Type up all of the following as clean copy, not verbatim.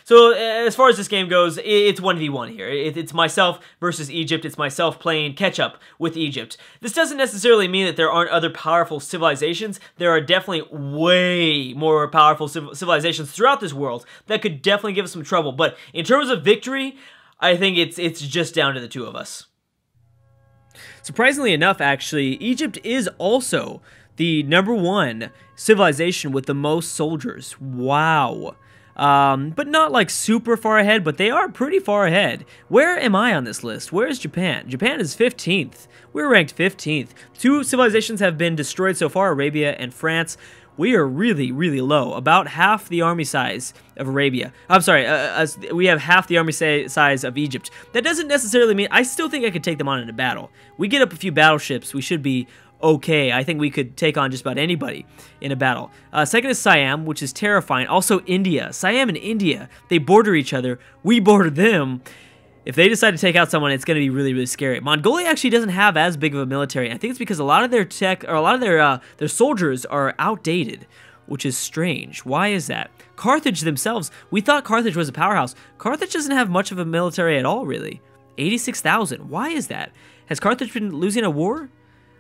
So as far as this game goes, it's 1v1 here. It's myself versus Egypt. It's myself playing catch-up with Egypt. This doesn't necessarily mean that there aren't other powerful civilizations. There are definitely way more powerful civilizations throughout this world that could definitely give us some trouble. But in terms of victory, I think it's just down to the two of us. Surprisingly enough, actually, Egypt is also the #1 civilization with the most soldiers. Wow. But not like super far ahead, but they are pretty far ahead. Where am I on this list? Where is Japan? Japan is 15th. We're ranked 15th. 2 civilizations have been destroyed so far, Arabia and France. We are really, really low. About half the army size of Arabia. I'm sorry, we have half the army size of Egypt. That doesn't necessarily mean... I still think I could take them on in a battle. We get up a few battleships, we should be okay. I think we could take on just about anybody in a battle. Second is Siam, which is terrifying. Also India. Siam and India, they border each other. We border them. If they decide to take out someone, it's going to be really, really scary. Mongolia actually doesn't have as big of a military. I think it's because a lot of their tech, or a lot of their soldiers are outdated, which is strange. Why is that? Carthage themselves, we thought Carthage was a powerhouse. Carthage doesn't have much of a military at all, really. 86,000. Why is that? Has Carthage been losing a war?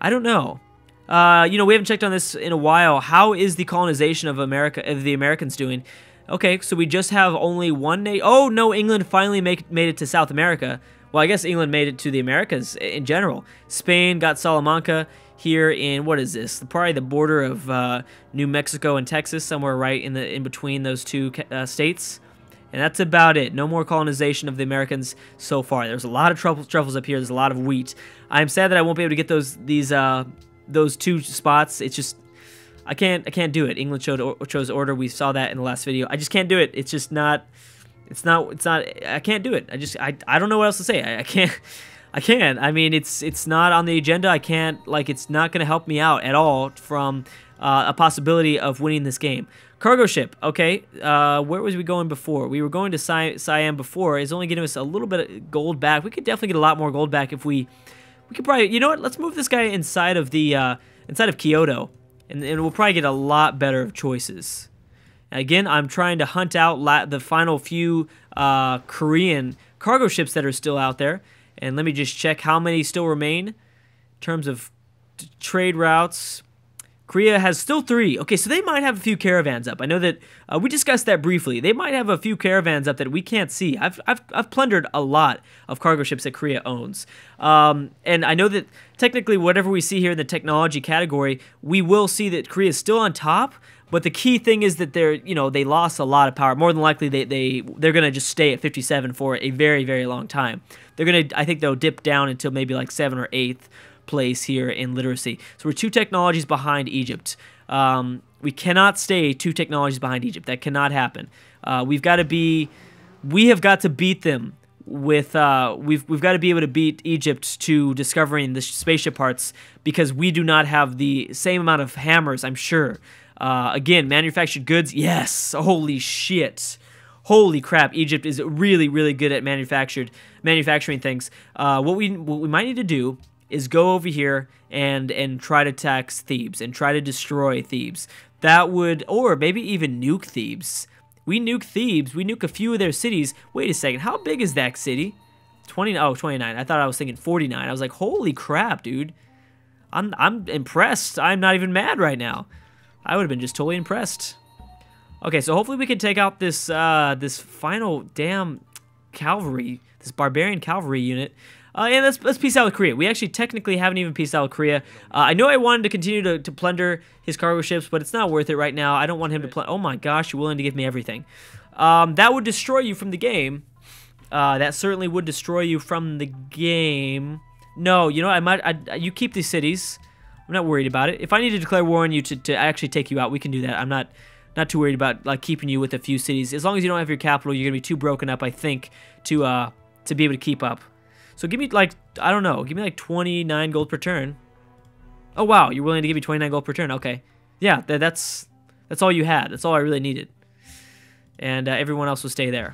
I don't know. You know, we haven't checked on this in a while. How is the colonization of the Americans doing? Okay, so we just have only one nation. Oh, no, England finally made it to South America. Well, I guess England made it to the Americas in general. Spain got Salamanca here in, what is this? Probably the border of New Mexico and Texas, somewhere right in between those two states. And that's about it. No more colonization of the Americans so far. There's a lot of truffles up here. There's a lot of wheat. I'm sad that I won't be able to get those 2 spots. It's just I can't do it. England chose order. We saw that in the last video. I just can't do it. It's just not. It's not. I can't do it. I don't know what else to say. I can't. I mean, it's not on the agenda. I can't. Like, it's not going to help me out at all from a possibility of winning this game. Cargo ship, okay. Where was we going before? We were going to Siam before. It's only getting us a little bit of gold back. We could definitely get a lot more gold back if we could probably, you know what? Let's move this guy inside of the inside of Kyoto, and we'll probably get a lot better choices. And again, I'm trying to hunt out the final few Korean cargo ships that are still out there. And let me just check how many still remain in terms of trade routes. Korea has still 3. Okay, so they might have a few caravans up. I know that we discussed that briefly. They might have a few caravans up that we can't see. I've plundered a lot of cargo ships that Korea owns. And I know that technically whatever we see here in the technology category, we will see that Korea is still on top. But the key thing is that they lost a lot of power. More than likely, they're gonna just stay at 57 for a very, very long time. I think they'll dip down until maybe like 7th or 8th place here in literacy. So we're 2 technologies behind Egypt. We cannot stay 2 technologies behind Egypt. That cannot happen. We have got to beat them with we've got to be able to beat Egypt to discovering the spaceship parts, because we do not have the same amount of hammers, I'm sure. Again, manufactured goods, yes. Holy shit. Holy crap, Egypt is really, really good at manufacturing things. What we might need to do is go over here and try to tax Thebes and try to destroy Thebes. That would, or maybe even nuke Thebes. We nuke Thebes, we nuke a few of their cities. Wait a second, how big is that city? 29. I thought I was thinking 49. I was like, holy crap, dude. I'm impressed. I'm not even mad right now. I would have been just totally impressed. Okay, so hopefully we can take out this this final damn cavalry, this barbarian cavalry unit. And let's peace out with Korea. We actually technically haven't even peaced out with Korea. I know I wanted to continue to plunder his cargo ships, but it's not worth it right now. I don't want him to plunder. Oh my gosh, you're willing to give me everything. That would destroy you from the game. That certainly would destroy you from the game. No, you know, you keep these cities. I'm not worried about it. If I need to declare war on you to actually take you out, we can do that. I'm not too worried about like keeping you with a few cities. As long as you don't have your capital, you're gonna be too broken up, I think, to be able to keep up. So give me like, I don't know, give me like 29 gold per turn. Oh wow, you're willing to give me 29 gold per turn? Okay, yeah, that's all you had. That's all I really needed, and everyone else will stay there.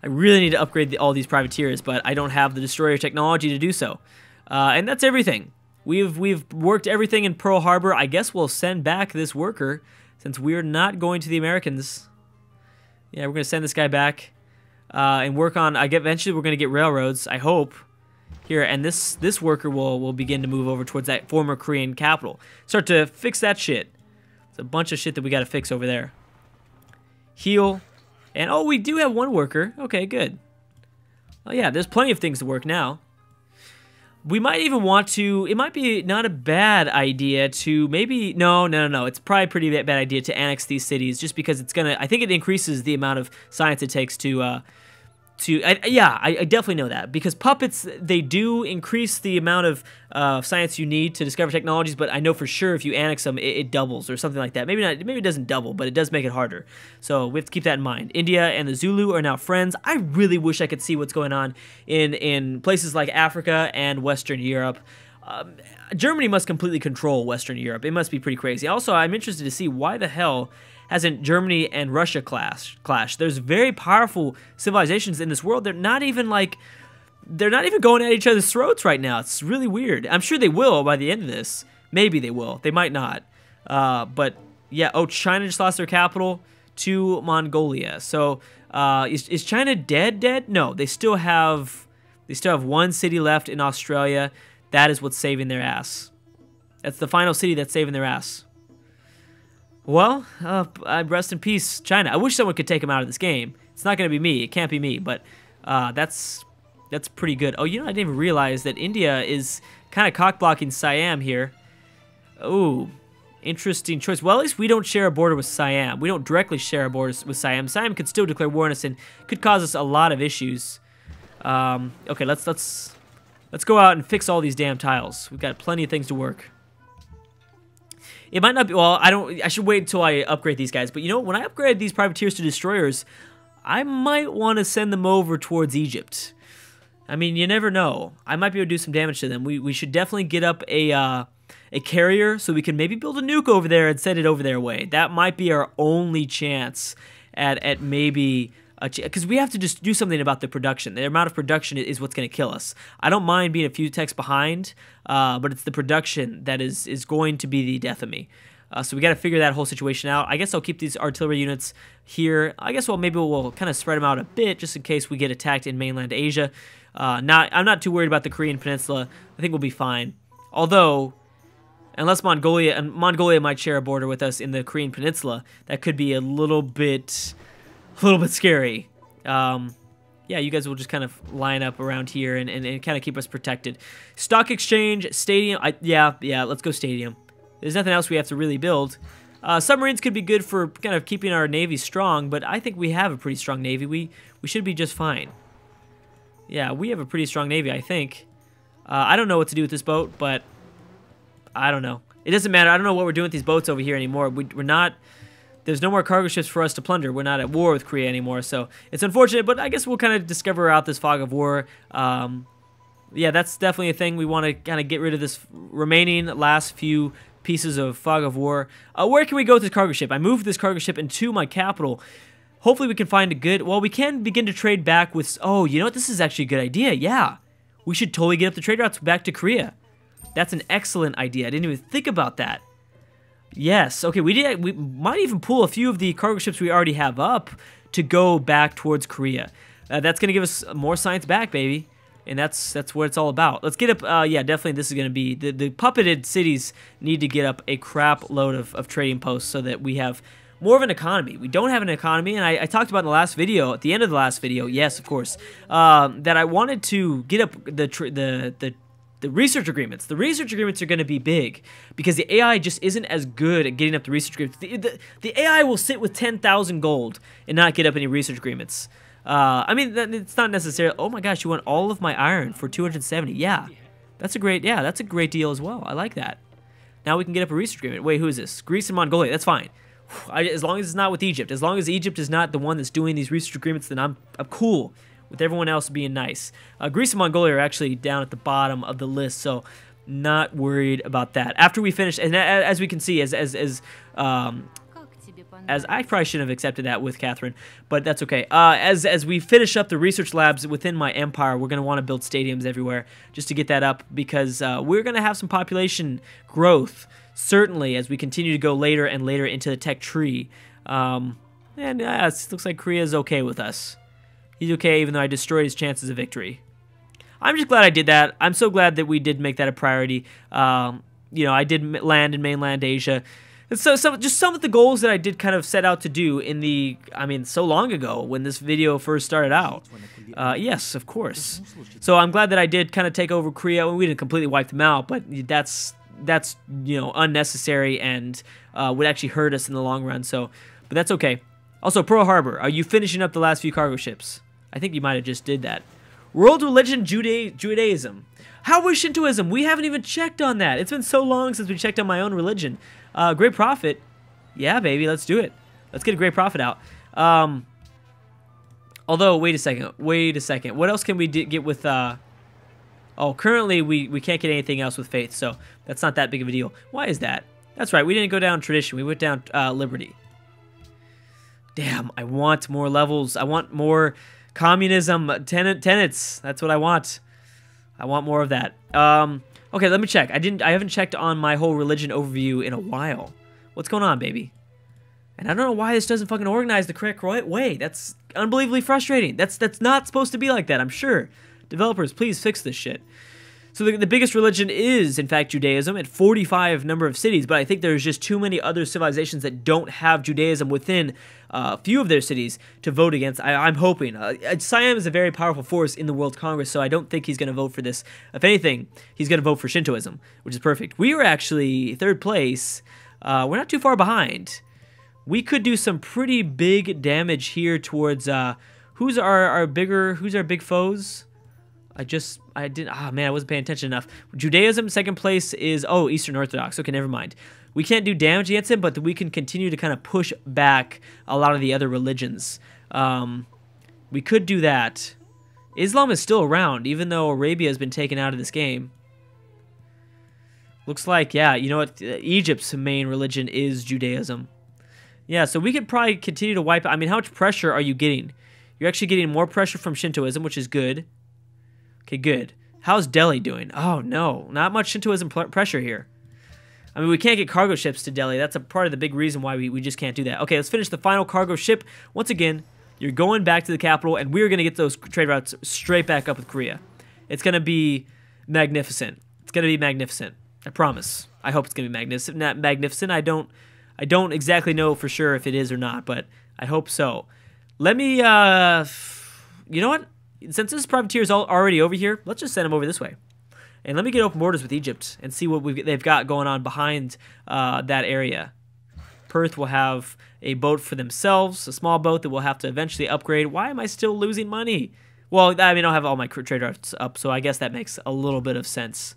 I really need to upgrade all these privateers, but I don't have the destroyer technology to do so. And that's everything. We've worked everything in Pearl Harbor. I guess we'll send back this worker since we're not going to the Americans. Yeah, we're gonna send this guy back and work on. Eventually we're gonna get railroads. I hope. Here, and this worker will begin to move over towards that former Korean capital. Start to fix that shit. It's a bunch of shit that we got to fix over there. Heal, and oh, we do have one worker. Okay, good. Oh yeah, there's plenty of things to work now. We might even want to. It might be not a bad idea to maybe no. It's probably a pretty bad idea to annex these cities, just because it's gonna. I think it increases the amount of science it takes to. I definitely know that, because puppets, they do increase the amount of science you need to discover technologies, but I know for sure if you annex them, it doubles or something like that. Maybe not, maybe it doesn't double, but it does make it harder. So we have to keep that in mind. India and the Zulu are now friends. I really wish I could see what's going on in places like Africa and Western Europe. Germany must completely control Western Europe. It must be pretty crazy. Also, I'm interested to see why the hell hasn't Germany and Russia clash. There's very powerful civilizations in this world. They're not even going at each other's throats right now. It's really weird. I'm sure they will by the end of this. Maybe they will. They might not. But yeah. Oh, China just lost their capital to Mongolia. So is China dead? No, they still have one city left in Australia. That is what's saving their ass. That's the final city that's saving their ass. Well, rest in peace, China. I wish someone could take them out of this game. It's not going to be me. It can't be me, but that's pretty good. Oh, you know, I didn't even realize that India is kind of cock-blocking Siam here. Ooh, interesting choice. Well, at least we don't share a border with Siam. We don't directly share a border with Siam. Siam could still declare war on us and could cause us a lot of issues. Okay, let's go out and fix all these damn tiles. We've got plenty of things to work. It might not be, well, I should wait until I upgrade these guys. But you know, when I upgrade these privateers to destroyers, I might want to send them over towards Egypt. I mean, you never know. I might be able to do some damage to them. We should definitely get up a carrier so we can maybe build a nuke over there and send it over their way. That might be our only chance at maybe... because we have to just do something about the production. The amount of production is what's going to kill us. I don't mind being a few techs behind, but it's the production that is going to be the death of me. So we got to figure that whole situation out. I guess I'll keep these artillery units here. I guess maybe we'll kind of spread them out a bit just in case we get attacked in mainland Asia. I'm not too worried about the Korean Peninsula. I think we'll be fine. Although, unless Mongolia might share a border with us in the Korean Peninsula, that could be a little bit scary. Yeah, you guys will just kind of line up around here and kind of keep us protected. Stock exchange, stadium. Yeah, let's go stadium. There's nothing else we have to really build. Submarines could be good for kind of keeping our navy strong, but I think we have a pretty strong navy. We should be just fine. Yeah, we have a pretty strong navy, I think. I don't know what to do with this boat, but I don't know. It doesn't matter. I don't know what we're doing with these boats over here anymore. We're not... There's no more cargo ships for us to plunder. We're not at war with Korea anymore, so it's unfortunate, but I guess we'll kind of discover out this fog of war. Yeah, that's definitely a thing. We want to kind of get rid of this remaining last few pieces of fog of war. Where can we go with this cargo ship? I moved this cargo ship into my capital. Hopefully we can find a good... Well, we can begin to trade back with... Oh, you know what? This is actually a good idea. Yeah. We should totally get up the trade routes back to Korea. That's an excellent idea. I didn't even think about that. Yes. Okay, we might even pull a few of the cargo ships we already have up to go back towards Korea. That's going to give us more science back, baby. And that's what it's all about. Let's get up... yeah, definitely this is going to be... The puppeted cities need to get up a crap load of trading posts so that we have more of an economy. We don't have an economy, and I talked about in the last video, at the end of the last video, yes, of course, that I wanted to get up the research agreements. The research agreements are going to be big because the AI just isn't as good at getting up the research agreements. The AI will sit with 10,000 gold and not get up any research agreements. I mean, it's not necessarily... Oh my gosh, you want all of my iron for 270. Yeah, that's a great deal as well. I like that. Now we can get up a research agreement. Wait, who is this? Greece and Mongolia. That's fine. As long as it's not with Egypt. As long as Egypt is not the one that's doing these research agreements, then I'm cool with everyone else being nice. Greece and Mongolia are actually down at the bottom of the list, so not worried about that. After we finish, and as we can see, as I probably shouldn't have accepted that with Catherine, but that's okay. As we finish up the research labs within my empire, we're going to want to build stadiums everywhere just to get that up because we're going to have some population growth, certainly, as we continue to go later and later into the tech tree. And it looks like Korea's okay with us. He's okay even though I destroyed his chances of victory. I'm just glad I did that. I'm so glad that we did make that a priority. You know, I did land in mainland Asia. And so just some of the goals that I did kind of set out to do in the, I mean, so long ago when this video first started out. Yes, of course. So I'm glad that I did kind of take over Korea. We didn't completely wipe them out, but that's you know, unnecessary and would actually hurt us in the long run. So, but that's okay. Also, Pearl Harbor, are you finishing up the last few cargo ships? I think you might have just did that. World religion, Judaism. How was Shintoism? We haven't even checked on that. It's been so long since we checked on my own religion. Great Prophet. Yeah, baby, let's do it. Let's get a Great Prophet out. Although, wait a second. What else can we get with... Oh, currently we can't get anything else with faith, so that's not that big of a deal. Why is that? That's right, we didn't go down tradition. We went down liberty. Damn, I want more levels. I want more communism tenets. That's what I want. I want more of that. Okay, let me check. I haven't checked on my whole religion overview in a while. What's going on, baby? And I don't know why this doesn't fucking organize the correct way. That's unbelievably frustrating. That's not supposed to be like that, I'm sure. Developers, please fix this shit. So the biggest religion is, in fact, Judaism at 45 number of cities, but I think there's just too many other civilizations that don't have Judaism within a few of their cities to vote against. I'm hoping. Siam is a very powerful force in the World Congress, so I don't think he's going to vote for this. If anything, he's going to vote for Shintoism, which is perfect. We are actually third place. We're not too far behind. We could do some pretty big damage here towards, who's our big foes? I wasn't paying attention enough. Judaism, second place is, Eastern Orthodox. Okay, never mind. We can't do damage against it, but we can continue to kind of push back a lot of the other religions. We could do that. Islam is still around, even though Arabia has been taken out of this game. Looks like, yeah, you know what? Egypt's main religion is Judaism. Yeah, so we could probably continue to wipe. I mean, how much pressure are you getting? You're actually getting more pressure from Shintoism, which is good. Okay, good. How's Delhi doing? Oh, no. Not much Shintoism pressure here. I mean, we can't get cargo ships to Delhi. That's a part of the big reason why we just can't do that. Okay, let's finish the final cargo ship. Once again, you're going back to the capital, and we're going to get those trade routes straight back up with Korea. It's going to be magnificent. It's going to be magnificent. I promise. I hope it's going to be magnificent. I don't exactly know for sure if it is or not, but I hope so. Let me, you know what? Since this privateer is already over here, let's just send him over this way. And let me get open borders with Egypt and see what they've got going on behind that area. Perth will have a boat for themselves, a small boat that we'll have to eventually upgrade. Why am I still losing money? Well, I mean, I'll have all my trade routes up, so I guess that makes a little bit of sense.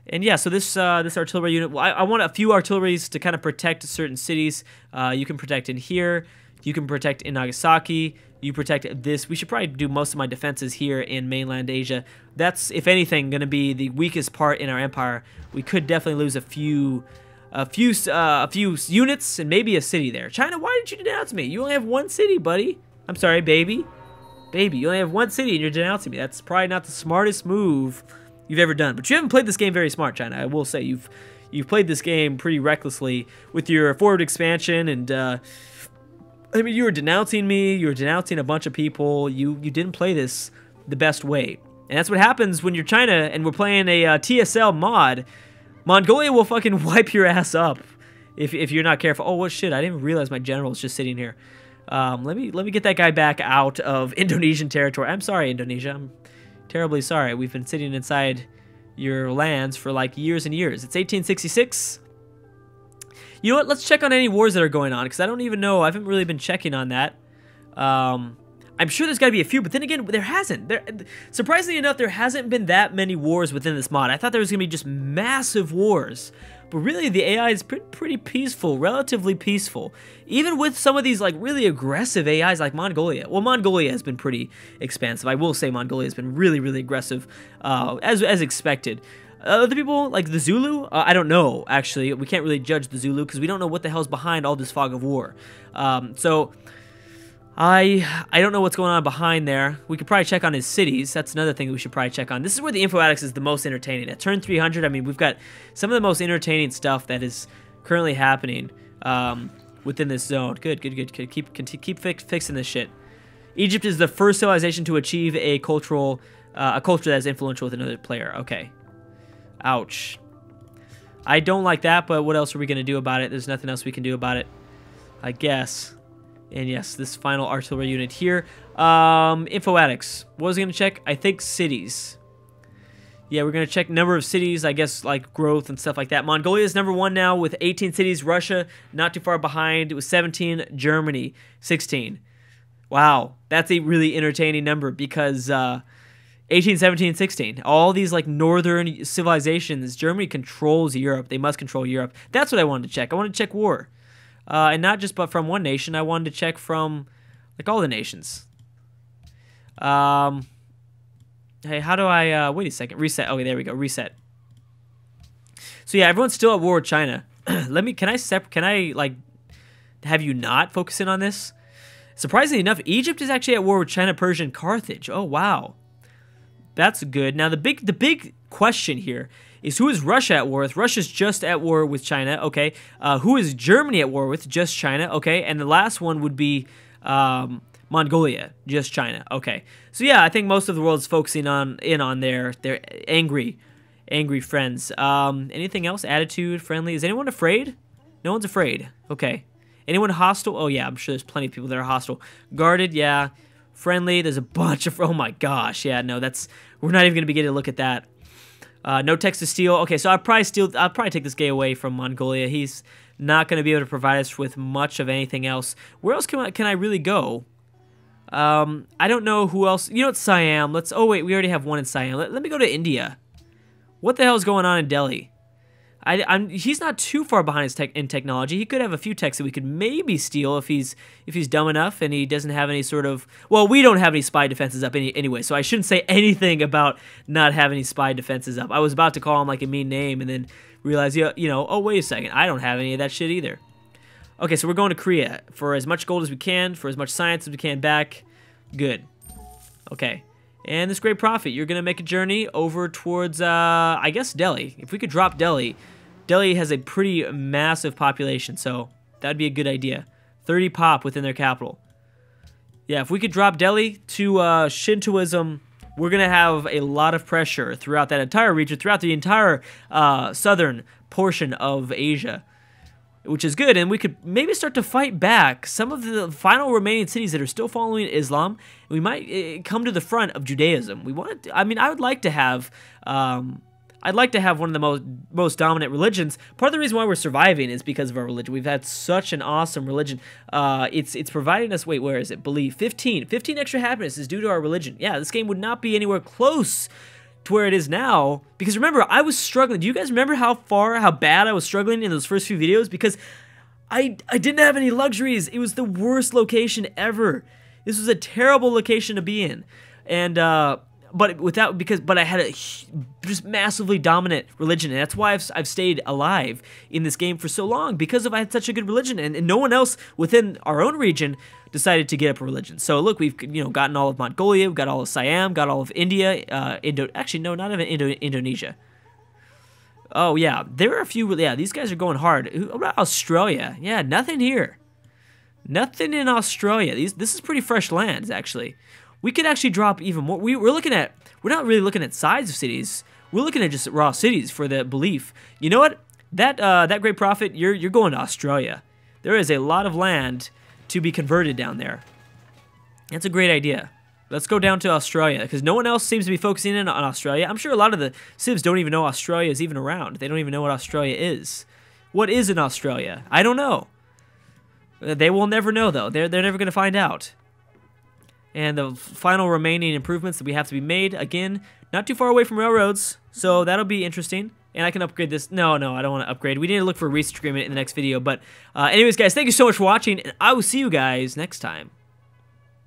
And yeah, so this artillery unit, well, I want a few artilleries to kind of protect certain cities. You can protect in here. You can protect in Nagasaki. You protect this. We should probably do most of my defenses here in mainland Asia. That's, if anything, going to be the weakest part in our empire. We could definitely lose a few units and maybe a city there. China, why did you denounce me? You only have one city, buddy. I'm sorry, baby. Baby, you only have one city and you're denouncing me. That's probably not the smartest move you've ever done. But you haven't played this game very smart, China. I will say you've played this game pretty recklessly with your forward expansion and. I mean, you were denouncing me, you were denouncing a bunch of people, you didn't play this the best way. And that's what happens when you're China and we're playing a TSL mod. Mongolia will fucking wipe your ass up if you're not careful. Oh, what shit, I didn't even realize my general was just sitting here. Let me get that guy back out of Indonesian territory. I'm sorry, Indonesia, I'm terribly sorry. We've been sitting inside your lands for like years and years. It's 1866. You know what? Let's check on any wars that are going on, because I don't even know. I haven't really been checking on that. I'm sure there's got to be a few, but then again, there hasn't. Surprisingly enough, there hasn't been that many wars within this mod. I thought there was going to be just massive wars. But really, the AI is pretty peaceful, relatively peaceful. Even with some of these like really aggressive AIs like Mongolia. Well, Mongolia has been pretty expansive. I will say Mongolia has been really, really aggressive, as expected. Other people, like the Zulu, I don't know, actually. We can't really judge the Zulu because we don't know what the hell's behind all this fog of war. So, I don't know what's going on behind there. We could probably check on his cities. That's another thing we should probably check on. This is where the Info Addicts is the most entertaining. At turn 300, I mean, we've got some of the most entertaining stuff that is currently happening. within this zone. Good, good, good. Keep fixing this shit. Egypt is the first civilization to achieve a culture that is influential with another player. Okay. Ouch. I don't like that, but what else are we going to do about it? There's nothing else we can do about it, I guess. And yes, this final artillery unit here. Info addicts. What was I going to check? I think cities. Yeah, we're going to check number of cities, I guess, like growth and stuff like that. Mongolia is number 1 now with 18 cities. Russia, not too far behind. It was 17. Germany, 16. Wow, that's a really entertaining number because 18, 17, 16. All these like northern civilizations. Germany controls Europe. They must control Europe. That's what I wanted to check. I wanted to check war. And not just but from one nation. I wanted to check from like all the nations. Hey, how do I, wait a second, reset. Okay, there we go, reset. So yeah, everyone's still at war with China. Can I like, have you not focus in on this? Surprisingly enough, Egypt is actually at war with China, Persia, and Carthage. Oh, wow. That's good. Now, the big question here is who is Russia at war with? Russia's just at war with China, okay. Who is Germany at war with? Just China, okay. And the last one would be, Mongolia, just China. Okay, so yeah, I think most of the world's focusing on their angry friends. Anything else? Attitude, friendly. Is anyone afraid? No one's afraid. Okay. Anyone hostile? Oh yeah, I'm sure there's plenty of people that are hostile. Guarded, yeah. Friendly. There's a bunch of. Oh my gosh, yeah. No, we're not even gonna be getting a look at that. No text to steal. Okay, so I'll probably take this guy away from Mongolia. He's not gonna be able to provide us with much of anything else. Where else can I really go? I don't know who else. You know what, Siam. Oh wait, we already have one in Siam. Let me go to India. What the hell is going on in Delhi? He's not too far behind in technology. He could have a few techs that we could maybe steal if he's dumb enough and he doesn't have any sort of. Well, we don't have any spy defenses up anyway, so I shouldn't say anything about not having any spy defenses up. I was about to call him like a mean name and then realize, you know, oh wait a second, I don't have any of that shit either. Okay, so we're going to Korea for as much gold as we can, for as much science as we can back. Good. Okay. And this great prophet, you're going to make a journey over towards, I guess, Delhi. If we could drop Delhi. Delhi has a pretty massive population, so that would be a good idea. 30 pop within their capital. Yeah, if we could drop Delhi to Shintoism, we're going to have a lot of pressure throughout that entire region, throughout the entire southern portion of Asia. Which is good, and we could maybe start to fight back some of the final remaining cities that are still following Islam. We might come to the front of Judaism. I mean, I would like to have, I'd like to have one of the most dominant religions. Part of the reason why we're surviving is because of our religion. We've had such an awesome religion. It's providing us, wait, where is it? Believe 15 extra happiness is due to our religion. Yeah, this game would not be anywhere close to where it is now, because remember, I was struggling. Do you guys remember how bad I was struggling in those first few videos? Because I didn't have any luxuries. It was the worst location ever. This was a terrible location to be in, and but I had a just massively dominant religion, and that's why I've stayed alive in this game for so long, because I had such a good religion, and no one else within our own region decided to get up a religion. So look, we've gotten all of Mongolia, we've got all of Siam, got all of India, actually no, not even Indonesia. Oh yeah, there are a few. Yeah, these guys are going hard. What about Australia? Yeah, nothing here. Nothing in Australia. This is pretty fresh lands actually. We could actually drop even more. We're not really looking at size of cities. We're looking at just raw cities for the belief. You know what? That great prophet, you're going to Australia. There is a lot of land to be converted down there. That's a great idea. Let's go down to Australia, because no one else seems to be focusing in on Australia. I'm sure a lot of the civs don't even know Australia is even around. They don't even know what Australia is. What is in Australia? I don't know. They will never know, though. They're never going to find out. And the final remaining improvements that we have to be made, again, not too far away from railroads, so that'll be interesting. And I can upgrade this. No, I don't want to upgrade. We need to look for a research agreement in the next video. But anyways, guys, thank you so much for watching, and I will see you guys next time.